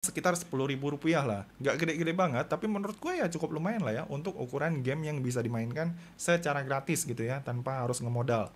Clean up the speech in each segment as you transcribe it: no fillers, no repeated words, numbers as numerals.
sekitar Rp10.000 lah. Nggak gede-gede banget, tapi menurut gue ya cukup lumayan lah ya untuk ukuran game yang bisa dimainkan secara gratis gitu ya, tanpa harus ngemodal.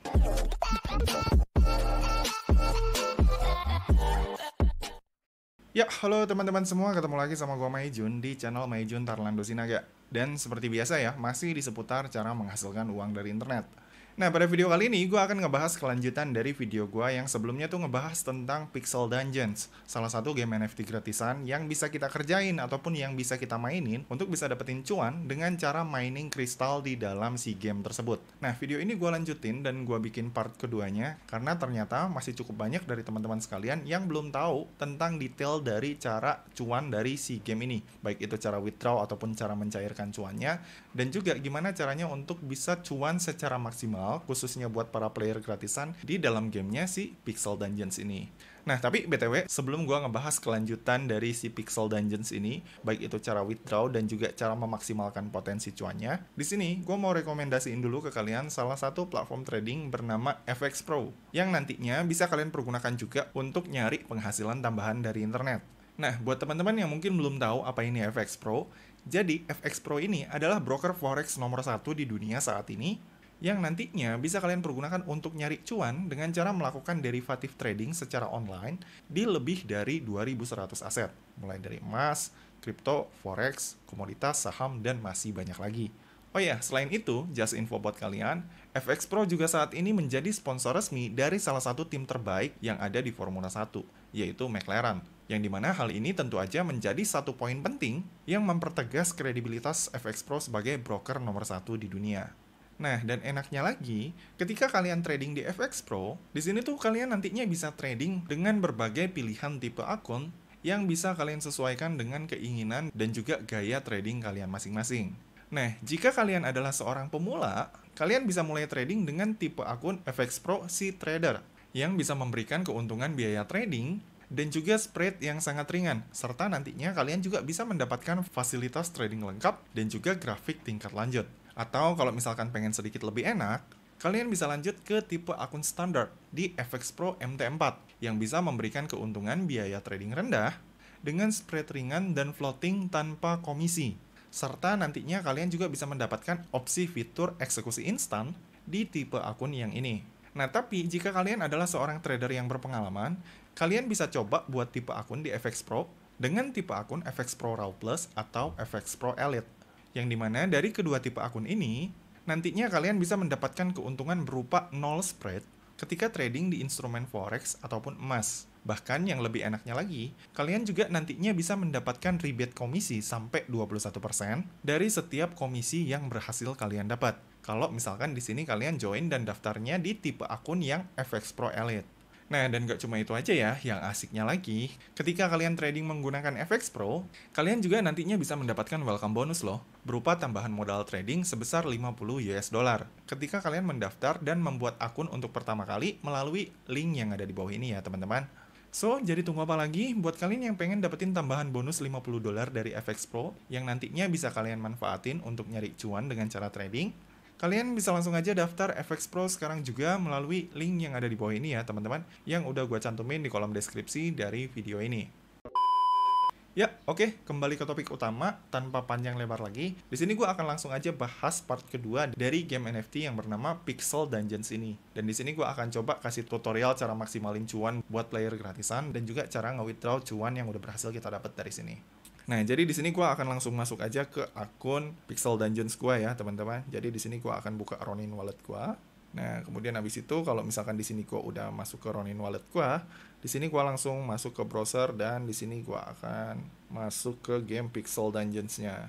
Ya, halo teman-teman semua, ketemu lagi sama gue Maijun di channel Maijun Tarlando Sinaga. Dan seperti biasa ya, masih di seputar cara menghasilkan uang dari internet. Nah, pada video kali ini gue akan ngebahas kelanjutan dari video gue yang sebelumnya tuh ngebahas tentang Pixel Dungeons, salah satu game NFT gratisan yang bisa kita kerjain ataupun yang bisa kita mainin untuk bisa dapetin cuan dengan cara mining kristal di dalam si game tersebut. Nah, video ini gue lanjutin dan gue bikin part keduanya karena ternyata masih cukup banyak dari teman-teman sekalian yang belum tahu tentang detail dari cara cuan dari si game ini, baik itu cara withdraw ataupun cara mencairkan cuannya, dan juga gimana caranya untuk bisa cuan secara maksimal khususnya buat para player gratisan di dalam gamenya si Pixel Dungeons ini. Nah, tapi BTW, sebelum gua ngebahas kelanjutan dari si Pixel Dungeons ini, baik itu cara withdraw dan juga cara memaksimalkan potensi cuannya, di sini gua mau rekomendasiin dulu ke kalian salah satu platform trading bernama FX Pro, yang nantinya bisa kalian pergunakan juga untuk nyari penghasilan tambahan dari internet. Nah, buat teman-teman yang mungkin belum tahu apa ini FX Pro, jadi FX Pro ini adalah broker forex nomor 1 di dunia saat ini, yang nantinya bisa kalian pergunakan untuk nyari cuan dengan cara melakukan derivatif trading secara online di lebih dari 2.100 aset, mulai dari emas, kripto, forex, komoditas, saham, dan masih banyak lagi. Oh ya, selain itu, just info buat kalian, FX Pro juga saat ini menjadi sponsor resmi dari salah satu tim terbaik yang ada di Formula 1, yaitu McLaren. Yang dimana hal ini tentu aja menjadi satu poin penting yang mempertegas kredibilitas FX Pro sebagai broker nomor 1 di dunia. Nah, dan enaknya lagi, ketika kalian trading di FX Pro, di sini tuh kalian nantinya bisa trading dengan berbagai pilihan tipe akun yang bisa kalian sesuaikan dengan keinginan dan juga gaya trading kalian masing-masing. Nah, jika kalian adalah seorang pemula, kalian bisa mulai trading dengan tipe akun FX Pro si Trader yang bisa memberikan keuntungan biaya trading dan juga spread yang sangat ringan, serta nantinya kalian juga bisa mendapatkan fasilitas trading lengkap dan juga grafik tingkat lanjut. Atau kalau misalkan pengen sedikit lebih enak, kalian bisa lanjut ke tipe akun standar di FX Pro MT4 yang bisa memberikan keuntungan biaya trading rendah dengan spread ringan dan floating tanpa komisi. Serta nantinya kalian juga bisa mendapatkan opsi fitur eksekusi instan di tipe akun yang ini. Nah, tapi jika kalian adalah seorang trader yang berpengalaman, kalian bisa coba buat tipe akun di FX Pro dengan tipe akun FX Pro Raw Plus atau FX Pro Elite. Yang dimana dari kedua tipe akun ini, nantinya kalian bisa mendapatkan keuntungan berupa nol spread ketika trading di instrumen forex ataupun emas. Bahkan yang lebih enaknya lagi, kalian juga nantinya bisa mendapatkan rebate komisi sampai 21% dari setiap komisi yang berhasil kalian dapat. Kalau misalkan di sini kalian join dan daftarnya di tipe akun yang FX Pro Elite. Nah, dan gak cuma itu aja ya, yang asiknya lagi, ketika kalian trading menggunakan FX Pro, kalian juga nantinya bisa mendapatkan welcome bonus loh, berupa tambahan modal trading sebesar 50 US dollar. Ketika kalian mendaftar dan membuat akun untuk pertama kali melalui link yang ada di bawah ini ya teman-teman. So, jadi tunggu apa lagi buat kalian yang pengen dapetin tambahan bonus 50 dolar dari FX Pro yang nantinya bisa kalian manfaatin untuk nyari cuan dengan cara trading? Kalian bisa langsung aja daftar FX Pro sekarang juga melalui link yang ada di bawah ini ya teman-teman, yang udah gue cantumin di kolom deskripsi dari video ini. Ya, oke, kembali ke topik utama tanpa panjang lebar lagi. Di sini gue akan langsung aja bahas part kedua dari game NFT yang bernama Pixel Dungeons ini. Dan di sini gue akan coba kasih tutorial cara maksimalin cuan buat player gratisan dan juga cara nge-withdraw cuan yang udah berhasil kita dapat dari sini. Nah, jadi di sini gue akan langsung masuk aja ke akun Pixel Dungeons gue ya, teman-teman. Jadi di sini gue akan buka Ronin Wallet gue. Nah, kemudian habis itu kalau misalkan di sini gue udah masuk ke Ronin Wallet gue, di sini gue langsung masuk ke browser dan di sini gue akan masuk ke game Pixel Dungeons-nya.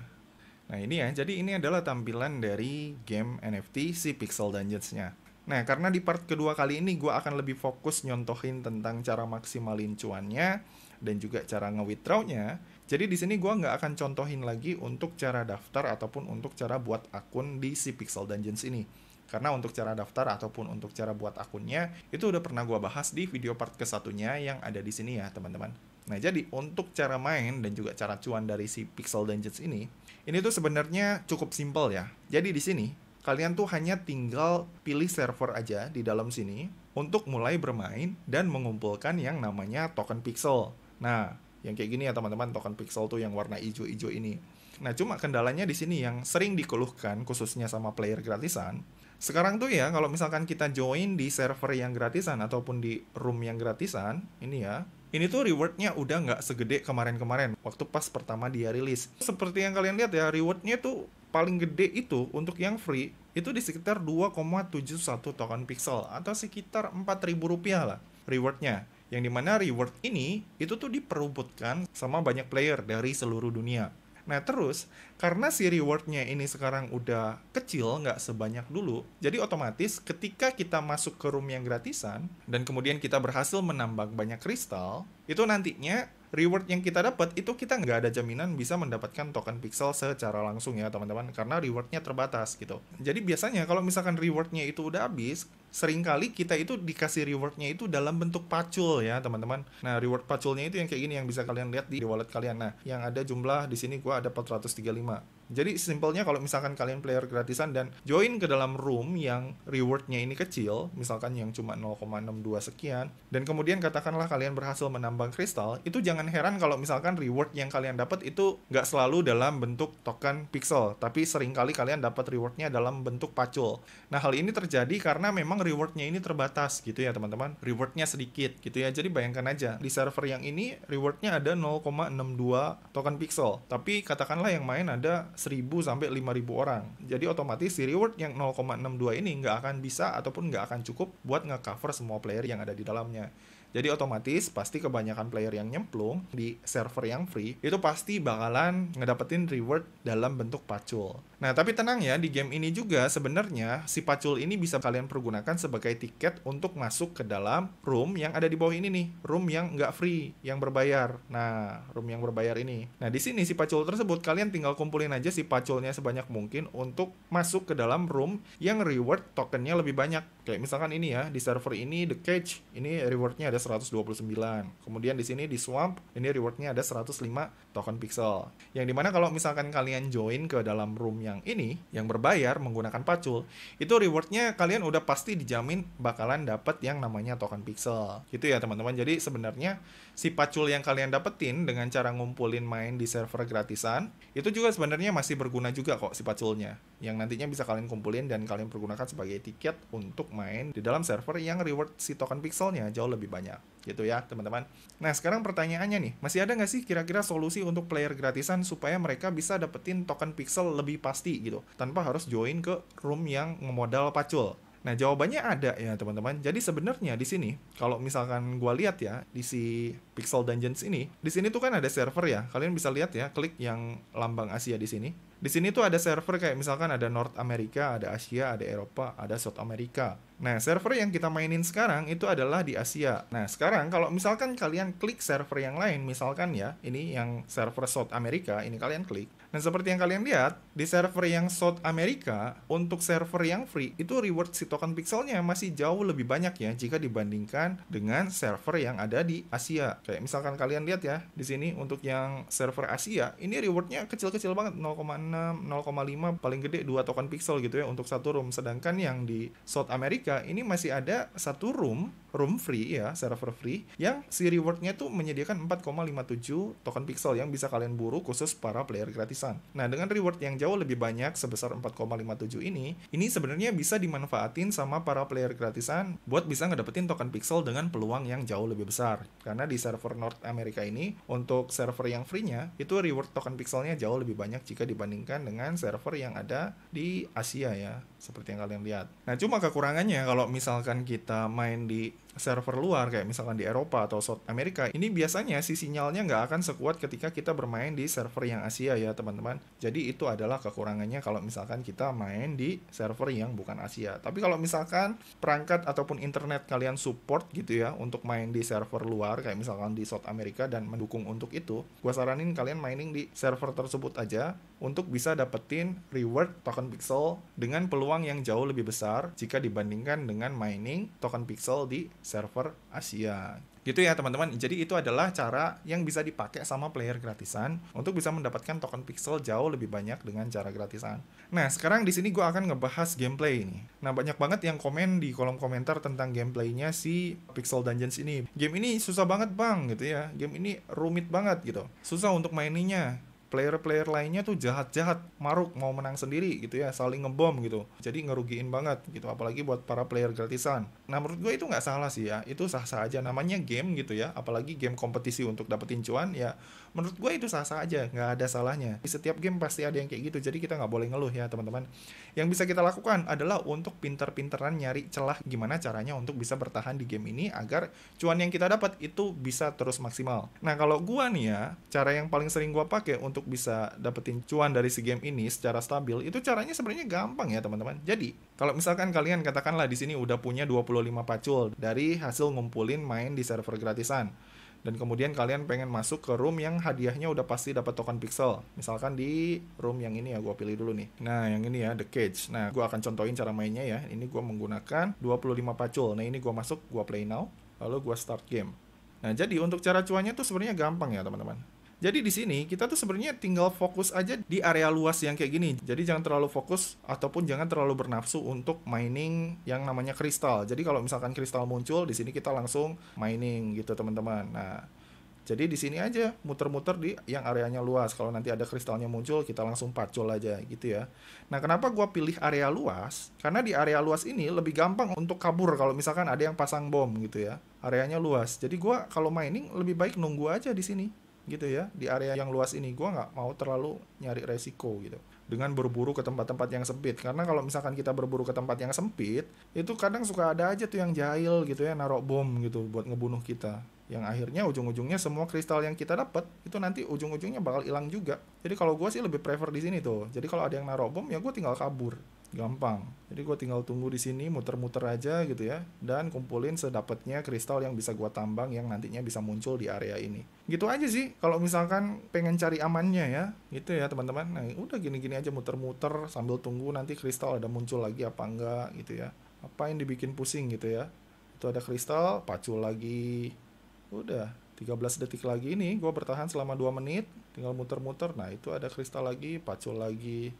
Nah, ini ya. Jadi ini adalah tampilan dari game NFT si Pixel Dungeons-nya. Nah, karena di part kedua kali ini gue akan lebih fokus nyontohin tentang cara maksimalin cuannya dan juga cara nge-withdraw-nya. Jadi di sini gue nggak akan contohin lagi untuk cara daftar ataupun untuk cara buat akun di si Pixel Dungeons ini. Karena untuk cara daftar ataupun untuk cara buat akunnya, itu udah pernah gue bahas di video part ke-1-nya yang ada di sini ya teman-teman. Nah, jadi untuk cara main dan juga cara cuan dari si Pixel Dungeons ini tuh sebenarnya cukup simple ya. Jadi di sini, kalian tuh hanya tinggal pilih server aja di dalam sini untuk mulai bermain dan mengumpulkan yang namanya token pixel. Nah, Yang kayak gini ya teman-teman, token pixel tuh yang warna hijau-hijau ini. Nah, cuma kendalanya di sini yang sering dikeluhkan khususnya sama player gratisan. Sekarang tuh ya, kalau misalkan kita join di server yang gratisan ataupun di room yang gratisan, ini ya, ini tuh rewardnya udah nggak segede kemarin-kemarin waktu pas pertama dia rilis. Seperti yang kalian lihat ya, rewardnya tuh paling gede itu untuk yang free itu di sekitar 2,71 token pixel atau sekitar 4.000 rupiah lah rewardnya. Yang dimana reward ini itu tuh diperebutkan sama banyak player dari seluruh dunia. Nah terus, karena si rewardnya ini sekarang udah kecil, nggak sebanyak dulu, jadi otomatis ketika kita masuk ke room yang gratisan, dan kemudian kita berhasil menambang banyak kristal, itu nantinya reward yang kita dapat itu kita nggak ada jaminan bisa mendapatkan token pixel secara langsung ya teman-teman, karena rewardnya terbatas gitu. Jadi biasanya kalau misalkan rewardnya itu udah habis, seringkali kita itu dikasih rewardnya itu dalam bentuk pacul ya teman-teman. Nah reward paculnya itu yang kayak gini yang bisa kalian lihat di wallet kalian. Nah yang ada jumlah di sini gua ada 435. Jadi simpelnya kalau misalkan kalian player gratisan dan join ke dalam room yang rewardnya ini kecil, misalkan yang cuma 0,62 sekian, dan kemudian katakanlah kalian berhasil menambang kristal, itu jangan heran kalau misalkan reward yang kalian dapat itu nggak selalu dalam bentuk token pixel, tapi seringkali kalian dapat rewardnya dalam bentuk pacul. Nah hal ini terjadi karena memang rewardnya ini terbatas gitu ya teman-teman, rewardnya sedikit gitu ya. Jadi bayangkan aja di server yang ini rewardnya ada 0,62 token pixel, tapi katakanlah yang main ada 1.000 sampai 5.000 orang. Jadi otomatis si reward yang 0,62 ini nggak akan bisa ataupun nggak akan cukup buat nge-cover semua player yang ada di dalamnya. Jadi otomatis pasti kebanyakan player yang nyemplung di server yang free itu pasti bakalan ngedapetin reward dalam bentuk pacul. Nah tapi tenang ya, di game ini juga sebenarnya si pacul ini bisa kalian pergunakan sebagai tiket untuk masuk ke dalam room yang ada di bawah ini nih, room yang nggak free, yang berbayar. Nah room yang berbayar ini. Nah di sini si pacul tersebut kalian tinggal kumpulin aja si paculnya sebanyak mungkin untuk masuk ke dalam room yang reward tokennya lebih banyak. Kayak misalkan ini ya, di server ini The Cage, ini rewardnya ada 129. Kemudian di sini di Swamp, ini rewardnya ada 105 token pixel. Yang dimana kalau misalkan kalian join ke dalam room yang ini, yang berbayar menggunakan pacul, itu rewardnya kalian udah pasti dijamin bakalan dapat yang namanya token pixel. Gitu ya teman-teman. Jadi sebenarnya si pacul yang kalian dapetin dengan cara ngumpulin main di server gratisan, itu juga sebenarnya masih berguna juga kok si paculnya. Yang nantinya bisa kalian kumpulin dan kalian pergunakan sebagai tiket untuk main di dalam server yang reward si token pixelnya jauh lebih banyak. Gitu ya teman-teman. Nah sekarang pertanyaannya nih, masih ada nggak sih kira-kira solusi untuk player gratisan supaya mereka bisa dapetin token pixel lebih pasti gitu, tanpa harus join ke room yang ngemodal pacul? Nah, jawabannya ada ya, teman-teman. Jadi sebenarnya di sini, kalau misalkan gua lihat ya, di si Pixel Dungeons ini, di sini tuh kan ada server ya. Kalian bisa lihat ya, klik yang lambang Asia di sini. Di sini tuh ada server kayak misalkan ada North America, ada Asia, ada Eropa, ada South America. Nah, server yang kita mainin sekarang itu adalah di Asia. Nah, sekarang kalau misalkan kalian klik server yang lain, misalkan ya, ini yang server South America, ini kalian klik. Dan seperti yang kalian lihat, di server yang South America, untuk server yang free, itu reward si token pixelnya masih jauh lebih banyak ya, jika dibandingkan dengan server yang ada di Asia. Kayak misalkan kalian lihat ya, di sini untuk yang server Asia, ini rewardnya kecil-kecil banget, 0,6, 0,5, paling gede 2 token pixel gitu ya, untuk satu room. Sedangkan yang di South America, ini masih ada satu room free ya, server free, yang si rewardnya tuh menyediakan 4,57 token pixel yang bisa kalian buru khusus para player gratisan. Nah, dengan reward yang jauh lebih banyak sebesar 4,57 ini sebenarnya bisa dimanfaatin sama para player gratisan buat bisa ngedapetin token pixel dengan peluang yang jauh lebih besar. Karena di server North America ini, untuk server yang free-nya, itu reward token pixelnya jauh lebih banyak jika dibandingkan dengan server yang ada di Asia ya, seperti yang kalian lihat. Nah, cuma kekurangannya kalau misalkan kita main di server luar kayak misalkan di Eropa atau South America, ini biasanya si sinyalnya nggak akan sekuat ketika kita bermain di server yang Asia ya teman-teman. Jadi itu adalah kekurangannya kalau misalkan kita main di server yang bukan Asia. Tapi kalau misalkan perangkat ataupun internet kalian support gitu ya untuk main di server luar kayak misalkan di South America dan mendukung untuk itu, gua saranin kalian mining di server tersebut aja untuk bisa dapetin reward token pixel dengan peluang yang jauh lebih besar jika dibandingkan dengan mining token pixel di server Asia. Gitu ya teman-teman. Jadi itu adalah cara yang bisa dipakai sama player gratisan untuk bisa mendapatkan token pixel jauh lebih banyak dengan cara gratisan. Nah, sekarang di sini gue akan ngebahas gameplay ini. Nah, banyak banget yang komen di kolom komentar tentang gameplaynya si Pixel Dungeons ini. Game ini susah banget bang, gitu ya. Game ini rumit banget gitu. Susah untuk maininya. Player-player lainnya tuh jahat-jahat, maruk mau menang sendiri gitu ya, saling ngebom gitu. Jadi ngerugiin banget gitu, apalagi buat para player gratisan. Nah, menurut gue itu nggak salah sih ya, itu sah-sah aja, namanya game gitu ya, apalagi game kompetisi untuk dapetin cuan ya. Menurut gue itu sah-sah aja, nggak ada salahnya. Di setiap game pasti ada yang kayak gitu, jadi kita nggak boleh ngeluh ya teman-teman. Yang bisa kita lakukan adalah untuk pinter-pinteran nyari celah gimana caranya untuk bisa bertahan di game ini agar cuan yang kita dapat itu bisa terus maksimal. Nah, kalau gua nih ya, cara yang paling sering gua pakai untuk bisa dapetin cuan dari si game ini secara stabil, itu caranya sebenarnya gampang ya teman-teman. Jadi, kalau misalkan kalian katakanlah di sini udah punya 25 pacul dari hasil ngumpulin main di server gratisan, dan kemudian kalian pengen masuk ke room yang hadiahnya udah pasti dapat token pixel. Misalkan di room yang ini ya, gue pilih dulu nih. Nah, yang ini ya, The Cage. Nah, gue akan contohin cara mainnya ya. Ini gue menggunakan 25 pacul. Nah, ini gue masuk, gue play now, lalu gue start game. Nah, jadi untuk cara cuannya tuh sebenarnya gampang ya, teman-teman. Jadi di sini kita tuh sebenarnya tinggal fokus aja di area luas yang kayak gini. Jadi jangan terlalu fokus ataupun jangan terlalu bernafsu untuk mining yang namanya kristal. Jadi kalau misalkan kristal muncul di sini kita langsung mining gitu teman-teman. Nah, jadi di sini aja muter-muter di yang areanya luas. Kalau nanti ada kristalnya muncul kita langsung pacul aja gitu ya. Nah, kenapa gua pilih area luas? Karena di area luas ini lebih gampang untuk kabur kalau misalkan ada yang pasang bom gitu ya. Areanya luas. Jadi gua kalau mining lebih baik nunggu aja di sini gitu ya, di area yang luas ini. Gue nggak mau terlalu nyari resiko gitu dengan berburu ke tempat-tempat yang sempit, karena kalau misalkan kita berburu ke tempat yang sempit itu kadang suka ada aja tuh yang jahil gitu ya, naruh bom gitu buat ngebunuh kita, yang akhirnya ujung-ujungnya semua kristal yang kita dapat itu nanti ujung-ujungnya bakal hilang juga. Jadi kalau gue sih lebih prefer di sini tuh. Jadi kalau ada yang naruh bom ya gue tinggal kabur, gampang. Jadi gue tinggal tunggu di sini, muter-muter aja gitu ya, dan kumpulin sedapatnya kristal yang bisa gue tambang yang nantinya bisa muncul di area ini. Gitu aja sih kalau misalkan pengen cari amannya ya, gitu ya teman-teman. Nah, udah gini-gini aja muter-muter sambil tunggu nanti kristal ada muncul lagi apa enggak gitu ya. Apa yang dibikin pusing gitu ya. Itu ada kristal, pacul lagi. Udah 13 detik lagi ini gue bertahan selama 2 menit, tinggal muter-muter. Nah, itu ada kristal lagi, pacul lagi,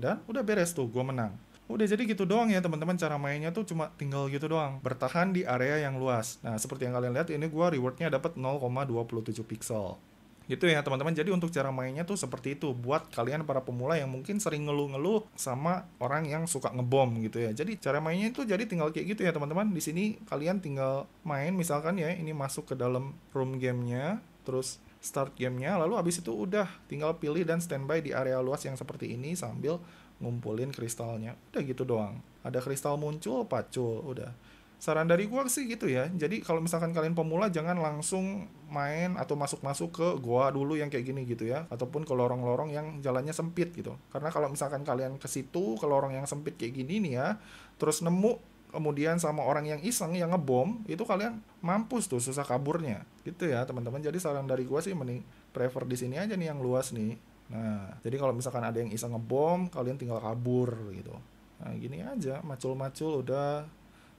dan udah beres tuh, gue menang. Udah, jadi gitu doang ya teman-teman, cara mainnya tuh cuma tinggal gitu doang, bertahan di area yang luas. Nah, seperti yang kalian lihat ini gue rewardnya dapat 0,27 pixel gitu ya teman-teman. Jadi untuk cara mainnya tuh seperti itu buat kalian para pemula yang mungkin sering ngeluh-ngeluh sama orang yang suka ngebom gitu ya. Jadi cara mainnya itu jadi tinggal kayak gitu ya teman-teman. Di sini kalian tinggal main, misalkan ya ini masuk ke dalam room gamenya, terus start gamenya, lalu habis itu udah tinggal pilih dan standby di area luas yang seperti ini sambil ngumpulin kristalnya. Udah gitu doang. Ada kristal muncul, pacul, udah. Saran dari gua sih gitu ya. Jadi kalau misalkan kalian pemula jangan langsung main atau masuk-masuk ke gua dulu yang kayak gini gitu ya, ataupun ke lorong-lorong yang jalannya sempit gitu. Karena kalau misalkan kalian ke situ, ke lorong yang sempit kayak gini nih ya, terus nemu kemudian sama orang yang iseng yang ngebom, itu kalian mampus tuh, susah kaburnya. Gitu ya, teman-teman. Jadi saran dari gua sih mending prefer di sini aja nih yang luas nih. Nah, jadi kalau misalkan ada yang iseng ngebom, kalian tinggal kabur gitu. Nah, gini aja, macul-macul udah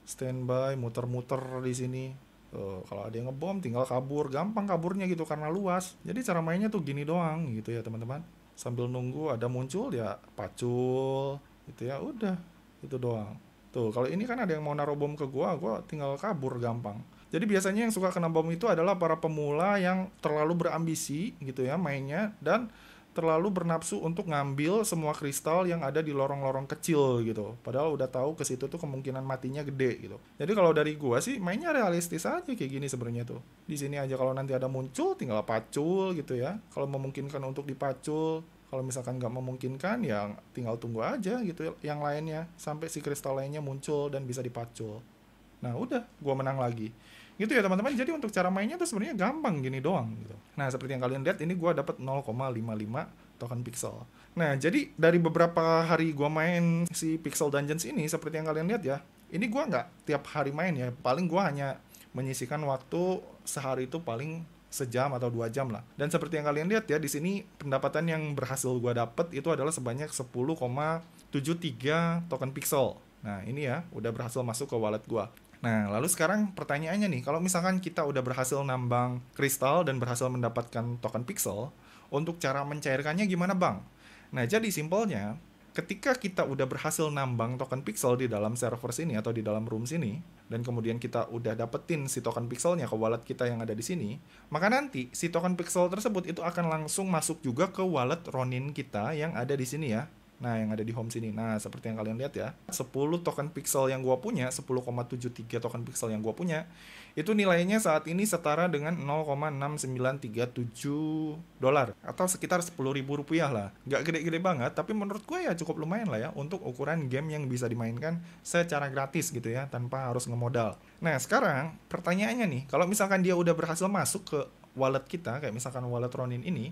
standby, muter-muter di sini. Kalau ada yang ngebom tinggal kabur, gampang kaburnya gitu karena luas. Jadi cara mainnya tuh gini doang gitu ya teman-teman. Sambil nunggu ada muncul ya pacul gitu ya, udah itu doang. Tuh kalau ini kan ada yang mau naruh bom ke gua tinggal kabur gampang. Jadi biasanya yang suka kena bom itu adalah para pemula yang terlalu berambisi gitu ya mainnya, dan terlalu bernafsu untuk ngambil semua kristal yang ada di lorong-lorong kecil gitu. Padahal udah tahu ke situ tuh kemungkinan matinya gede gitu. Jadi kalau dari gua sih mainnya realistis aja kayak gini sebenarnya tuh. Di sini aja kalau nanti ada muncul tinggal pacul gitu ya. Kalau memungkinkan untuk dipacul, kalau misalkan nggak memungkinkan ya tinggal tunggu aja gitu yang lainnya sampai si kristal lainnya muncul dan bisa dipacul. Nah udah, gua menang lagi. Gitu ya teman-teman. Jadi untuk cara mainnya tuh sebenarnya gampang gini doang gitu. Nah, seperti yang kalian lihat ini gua dapat 0,55 token pixel. Nah, jadi dari beberapa hari gua main si Pixel Dungeons ini, seperti yang kalian lihat ya, ini gua nggak tiap hari main ya. Paling gua hanya menyisihkan waktu sehari itu paling sejam atau 2 jam lah. Dan seperti yang kalian lihat ya, di sini pendapatan yang berhasil gua dapat itu adalah sebanyak 10,73 token pixel. Nah, ini ya udah berhasil masuk ke wallet gua. Nah, lalu sekarang pertanyaannya nih, kalau misalkan kita udah berhasil nambang kristal dan berhasil mendapatkan token pixel, untuk cara mencairkannya gimana bang? Nah, jadi simpelnya, ketika kita udah berhasil nambang token pixel di dalam server sini atau di dalam room sini, dan kemudian kita udah dapetin si token pixelnya ke wallet kita yang ada di sini, maka nanti si token pixel tersebut itu akan langsung masuk juga ke wallet Ronin kita yang ada di sini ya. Nah, yang ada di home sini. Nah, seperti yang kalian lihat ya, 10 token pixel yang gua punya, 10,73 token pixel yang gua punya, itu nilainya saat ini setara dengan 0,6937 dolar atau sekitar 10.000 rupiah lah. Nggak gede-gede banget, tapi menurut gue ya cukup lumayan lah ya untuk ukuran game yang bisa dimainkan secara gratis gitu ya, tanpa harus ngemodal. Nah, sekarang pertanyaannya nih, kalau misalkan dia udah berhasil masuk ke wallet kita, kayak misalkan wallet Ronin ini,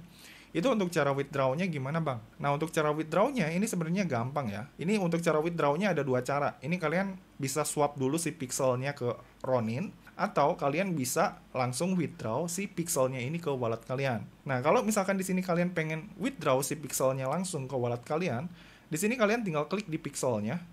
itu untuk cara withdrawnya gimana bang? Nah, untuk cara withdrawnya ini sebenarnya gampang ya. Ini untuk cara withdrawnya ada dua cara. Ini kalian bisa swap dulu si pixelnya ke Ronin, atau kalian bisa langsung withdraw si pixelnya ini ke wallet kalian. Nah, kalau misalkan di sini kalian pengen withdraw si pixelnya langsung ke wallet kalian, di sini kalian tinggal klik di pixelnya.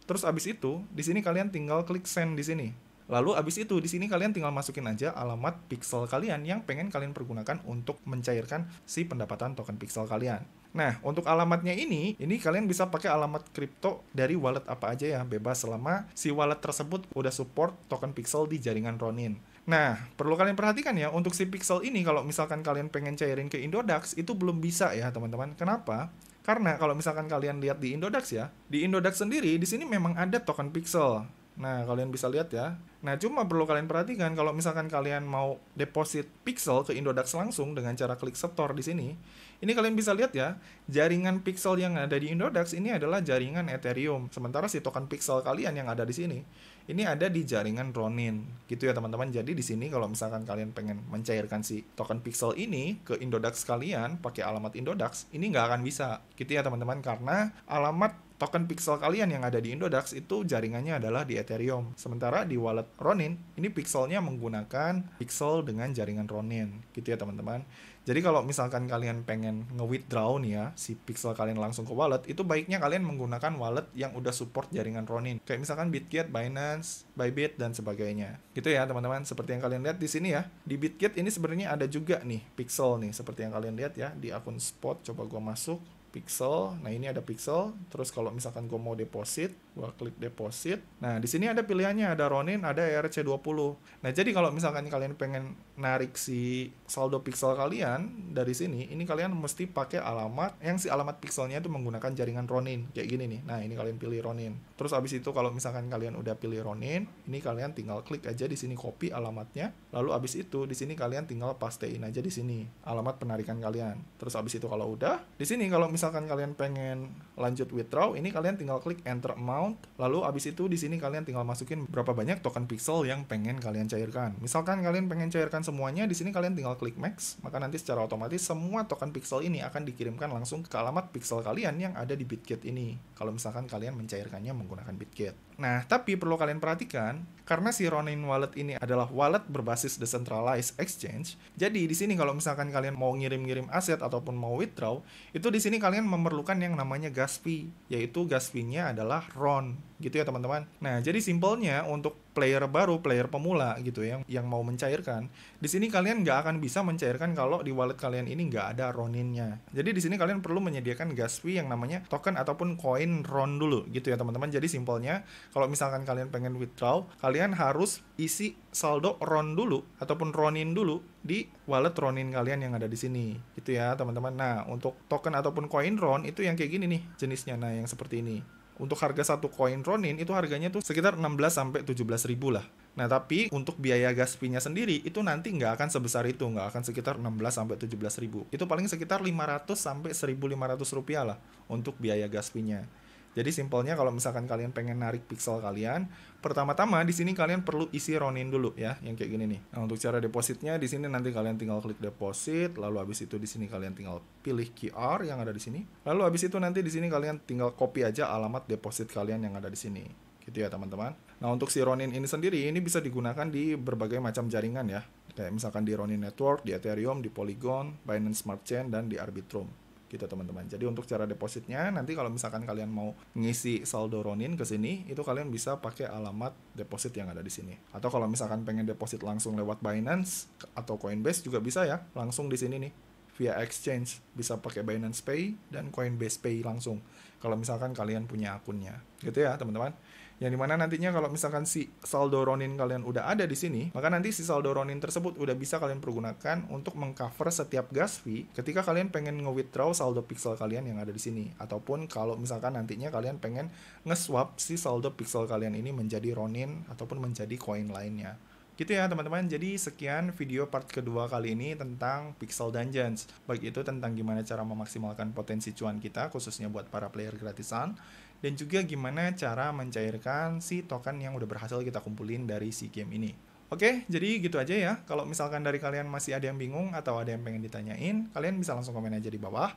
Terus abis itu, di sini kalian tinggal klik send di sini. Lalu abis itu di sini kalian tinggal masukin aja alamat pixel kalian yang pengen kalian pergunakan untuk mencairkan si pendapatan token pixel kalian. Nah, untuk alamatnya ini kalian bisa pakai alamat kripto dari wallet apa aja ya, bebas selama si wallet tersebut udah support token pixel di jaringan Ronin. Nah, perlu kalian perhatikan ya, untuk si pixel ini kalau misalkan kalian pengen cairin ke Indodax, itu belum bisa ya teman-teman. Kenapa? Karena kalau misalkan kalian lihat di Indodax ya, di Indodax sendiri di sini memang ada token pixel. Nah, kalian bisa lihat ya. Nah, cuma perlu kalian perhatikan kalau misalkan kalian mau deposit pixel ke Indodax langsung dengan cara klik store di sini. Ini kalian bisa lihat ya, jaringan pixel yang ada di Indodax ini adalah jaringan Ethereum. Sementara si token pixel kalian yang ada di sini, ini ada di jaringan Ronin. Gitu ya teman-teman. Jadi di sini kalau misalkan kalian pengen mencairkan si token pixel ini ke Indodax kalian pakai alamat Indodax, ini nggak akan bisa. Gitu ya teman-teman, karena alamat token pixel kalian yang ada di Indodax itu jaringannya adalah di Ethereum. Sementara di wallet Ronin, ini pixelnya menggunakan pixel dengan jaringan Ronin. Gitu ya teman-teman. Jadi kalau misalkan kalian pengen nge-withdraw nih ya, si pixel kalian langsung ke wallet, itu baiknya kalian menggunakan wallet yang udah support jaringan Ronin. Kayak misalkan Bitget, Binance, Bybit, dan sebagainya. Gitu ya teman-teman, seperti yang kalian lihat di sini ya. Di Bitget ini sebenarnya ada juga nih pixel nih, seperti yang kalian lihat ya, di akun spot. Coba gua masuk. Pixel, nah ini ada pixel. Terus kalau misalkan gue mau deposit, gue klik deposit. Nah di sini ada pilihannya, ada Ronin, ada ERC20. Nah jadi kalau misalkan kalian pengen narik si saldo pixel kalian dari sini, ini kalian mesti pakai alamat yang si alamat pixelnya itu menggunakan jaringan Ronin kayak gini nih. Nah ini kalian pilih Ronin. Terus abis itu kalau misalkan kalian udah pilih Ronin, ini kalian tinggal klik aja di sini copy alamatnya. Lalu abis itu di sini kalian tinggal pastein aja di sini alamat penarikan kalian. Terus abis itu kalau udah, di sini kalau misalkan kalian pengen lanjut withdraw, ini kalian tinggal klik enter amount. Lalu abis itu di sini kalian tinggal masukin berapa banyak token pixel yang pengen kalian cairkan. Misalkan kalian pengen cairkan semuanya, di sini kalian tinggal klik max, maka nanti secara otomatis semua token pixel ini akan dikirimkan langsung ke alamat pixel kalian yang ada di Bitget ini. Kalau misalkan kalian mencairkannya menggunakan Bitget. Nah, tapi perlu kalian perhatikan, karena si Ronin Wallet ini adalah wallet berbasis decentralized exchange, jadi di sini kalau misalkan kalian mau ngirim-ngirim aset ataupun mau withdraw, itu di sini kalian memerlukan yang namanya gas fee, yaitu gas fee-nya adalah RON, gitu ya teman-teman. Nah, jadi simpelnya untuk player baru, player pemula gitu ya, yang mau mencairkan, di sini kalian nggak akan bisa mencairkan kalau di wallet kalian ini nggak ada Roninnya. Jadi di sini kalian perlu menyediakan gas fee yang namanya token ataupun koin RON dulu, gitu ya teman-teman. Jadi simpelnya, kalau misalkan kalian pengen withdraw, kalian harus isi saldo RON dulu ataupun Ronin dulu di wallet Ronin kalian yang ada di sini, gitu ya teman-teman. Nah, untuk token ataupun koin RON itu yang kayak gini nih jenisnya, nah yang seperti ini. Untuk harga satu koin Ronin itu harganya tuh sekitar 16 sampai 17 ribu lah. Nah, tapi untuk biaya gas fee-nya sendiri itu nanti nggak akan sebesar itu, nggak akan sekitar 16 sampai 17 ribu. Itu paling sekitar 500 sampai 1.500 rupiah lah untuk biaya gas fee-nya. Jadi simpelnya kalau misalkan kalian pengen narik pixel kalian, pertama-tama di sini kalian perlu isi Ronin dulu ya, yang kayak gini nih. Nah, untuk cara depositnya di sini nanti kalian tinggal klik deposit, lalu habis itu di sini kalian tinggal pilih QR yang ada di sini. Lalu habis itu nanti di sini kalian tinggal copy aja alamat deposit kalian yang ada di sini. Gitu ya, teman-teman. Nah, untuk si Ronin ini sendiri ini bisa digunakan di berbagai macam jaringan ya. Kayak misalkan di Ronin Network, di Ethereum, di Polygon, Binance Smart Chain, dan di Arbitrum. gitu teman-teman. Jadi untuk cara depositnya nanti kalau misalkan kalian mau ngisi saldo Ronin ke sini, itu kalian bisa pakai alamat deposit yang ada di sini. Atau kalau misalkan pengen deposit langsung lewat Binance atau Coinbase juga bisa ya, langsung di sini nih via exchange, bisa pakai Binance Pay dan Coinbase Pay langsung kalau misalkan kalian punya akunnya gitu ya teman-teman. Yang dimana nantinya kalau misalkan si saldo Ronin kalian udah ada di sini, maka nanti si saldo Ronin tersebut udah bisa kalian pergunakan untuk mengcover setiap gas fee ketika kalian pengen nge-withdraw saldo pixel kalian yang ada di sini, ataupun kalau misalkan nantinya kalian pengen nge-swap si saldo pixel kalian ini menjadi Ronin ataupun menjadi koin lainnya. Gitu ya teman-teman, jadi sekian video part kedua kali ini tentang Pixel Dungeons. Baik itu tentang gimana cara memaksimalkan potensi cuan kita, khususnya buat para player gratisan, dan juga gimana cara mencairkan si token yang udah berhasil kita kumpulin dari si game ini. Oke, jadi gitu aja ya. Kalau misalkan dari kalian masih ada yang bingung atau ada yang pengen ditanyain, kalian bisa langsung komen aja di bawah.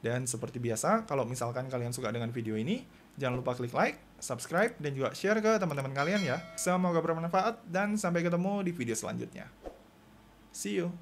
Dan seperti biasa, kalau misalkan kalian suka dengan video ini, jangan lupa klik like, subscribe, dan juga share ke teman-teman kalian ya. Semoga bermanfaat, dan sampai ketemu di video selanjutnya. See you!